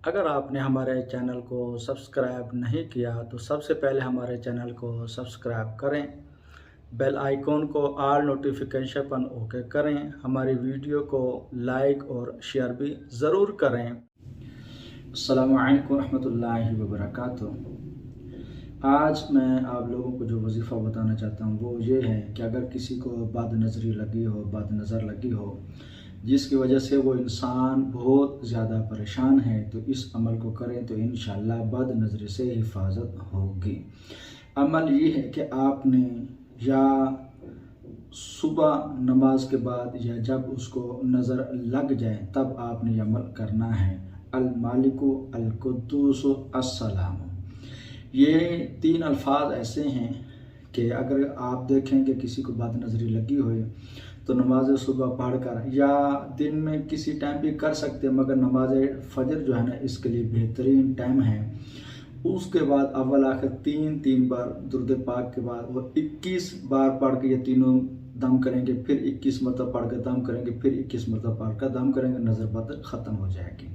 अगर आपने हमारे चैनल को सब्सक्राइब नहीं किया तो सबसे पहले हमारे चैनल को सब्सक्राइब करें, बेल आइकॉन को ऑल नोटिफिकेशन पर ओके करें, हमारी वीडियो को लाइक और शेयर भी ज़रूर करें। अस्सलामु अलैकुम रहमतुल्लाहि व बरकातुहू। आज मैं आप लोगों को जो वजीफ़ा बताना चाहता हूँ वो ये है कि अगर किसी को बदनज़री लगी हो, बदनज़र लगी हो, जिसकी वजह से वो इंसान बहुत ज़्यादा परेशान है, तो इस अमल को करें तो इंशाअल्लाह बदनज़री से हिफाजत होगी। अमल ये है कि आपने या सुबह नमाज के बाद या जब उसको नज़र लग जाए तब आपने ये अमल करना है। अल मालिकु अल कुद्दूस अस्सलाम। ये 3 अल्फाज ऐसे हैं कि अगर आप देखें कि किसी को बदनज़री लगी हुई तो नमाज सुबह पढ़कर या दिन में किसी टाइम भी कर सकते हैं, मगर नमाज फजर जो है ना इसके लिए बेहतरीन टाइम है। उसके बाद अव्वल आखिर 3 बार दुरूद पाक के बाद वो 21 बार पढ़ के ये तीनों दम करेंगे, फिर 21 मरतबा पढ़ के दम करेंगे, फिर 21 मरतबा पढ़ कर दम करेंगे, नज़र बद ख़त्म हो जाएगी।